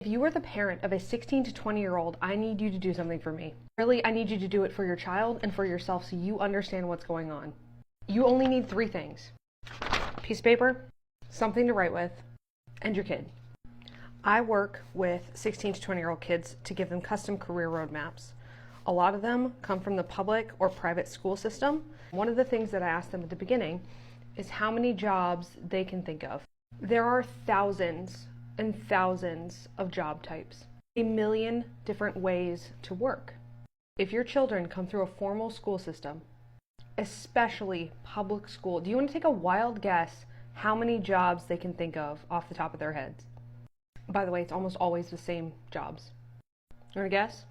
If you are the parent of a 16 to 20-year-old, I need you to do something for me. Really, I need you to do it for your child and for yourself so you understand what's going on. You only need 3 things: piece of paper, something to write with, and your kid. I work with 16 to 20-year-old kids to give them custom career roadmaps. A lot of them come from the public or private school system. One of the things that I ask them at the beginning is how many jobs they can think of. There are thousands and thousands of job types, a million different ways to work. If your children come through a formal school system, especially public school, do you want to take a wild guess how many jobs they can think of off the top of their heads? By the way, it's almost always the same jobs. You want to guess?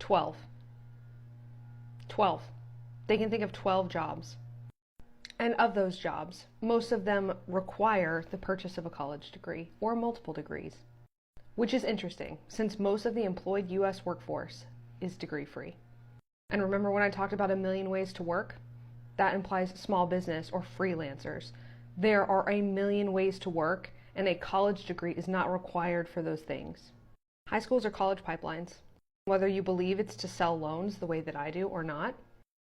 12. 12. They can think of 12 jobs. And of those jobs, most of them require the purchase of a college degree or multiple degrees, which is interesting since most of the employed U.S. workforce is degree-free. And remember when I talked about a million ways to work? That implies small business or freelancers. There are a million ways to work, and a college degree is not required for those things. High schools are college pipelines. Whether you believe it's to sell loans the way that I do or not,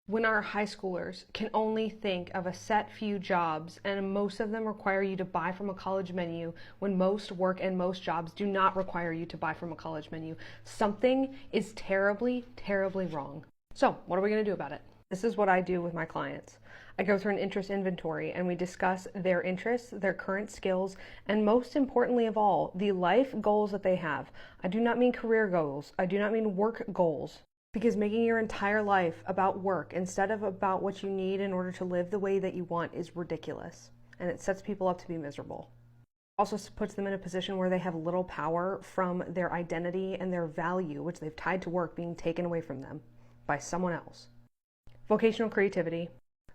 when our high schoolers can only think of a set few jobs and most of them require you to buy from a college menu when most work and most jobs do not require you to buy from a college menu, something is terribly, terribly wrong. So what are we going to do about it? This is what I do with my clients. I go through an interest inventory and we discuss their interests, their current skills, and most importantly of all, the life goals that they have. I do not mean career goals. I do not mean work goals. Because making your entire life about work instead of about what you need in order to live the way that you want is ridiculous. And it sets people up to be miserable. Also puts them in a position where they have little power from their identity and their value, which they've tied to work, being taken away from them by someone else. Vocational creativity.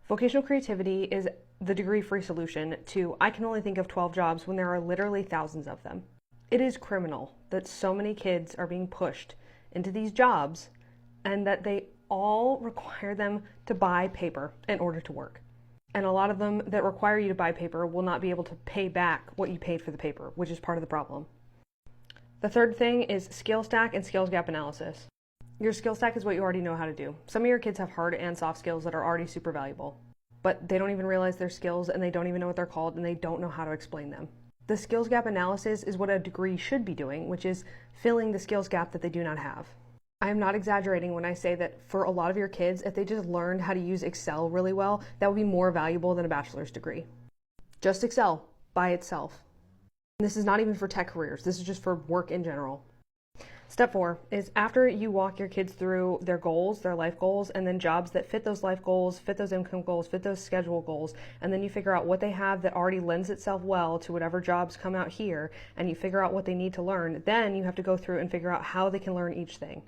Vocational creativity is the degree-free solution to I can only think of 12 jobs when there are literally thousands of them. It is criminal that so many kids are being pushed into these jobs and that they all require them to buy paper in order to work. And a lot of them that require you to buy paper will not be able to pay back what you paid for the paper, which is part of the problem. The third thing is skill stack and skills gap analysis. Your skill stack is what you already know how to do. Some of your kids have hard and soft skills that are already super valuable, but they don't even realize their skills and they don't even know what they're called and they don't know how to explain them. The skills gap analysis is what a degree should be doing, which is filling the skills gap that they do not have. I am not exaggerating when I say that for a lot of your kids, if they just learned how to use Excel really well, that would be more valuable than a bachelor's degree. Just Excel by itself. And this is not even for tech careers. This is just for work in general. Step 4 is after you walk your kids through their goals, their life goals, and then jobs that fit those life goals, fit those income goals, fit those schedule goals, and then you figure out what they have that already lends itself well to whatever jobs come out here, and you figure out what they need to learn, then you have to go through and figure out how they can learn each thing.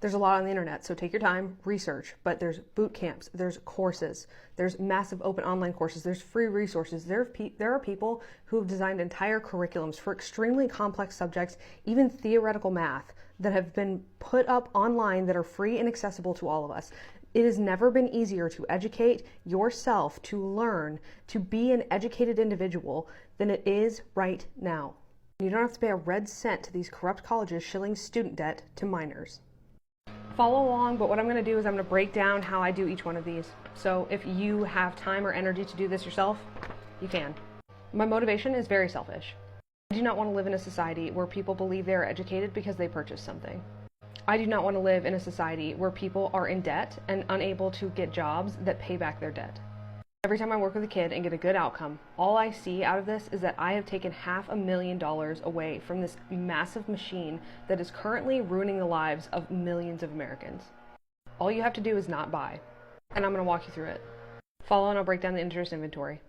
There's a lot on the internet, so take your time, research, but there's boot camps, there's courses, there's massive open online courses, there's free resources. There are people who have designed entire curriculums for extremely complex subjects, even theoretical math, that have been put up online that are free and accessible to all of us. It has never been easier to educate yourself, to learn, to be an educated individual than it is right now. You don't have to pay a red cent to these corrupt colleges shilling student debt to minors. Follow along, but what I'm going to do is I'm going to break down how I do each one of these. So if you have time or energy to do this yourself, you can. My motivation is very selfish. I do not want to live in a society where people believe they are educated because they purchased something. I do not want to live in a society where people are in debt and unable to get jobs that pay back their debt. Every time I work with a kid and get a good outcome, all I see out of this is that I have taken $500,000 away from this massive machine that is currently ruining the lives of millions of Americans. All you have to do is not buy, and I'm going to walk you through it. Follow and I'll break down the interest inventory.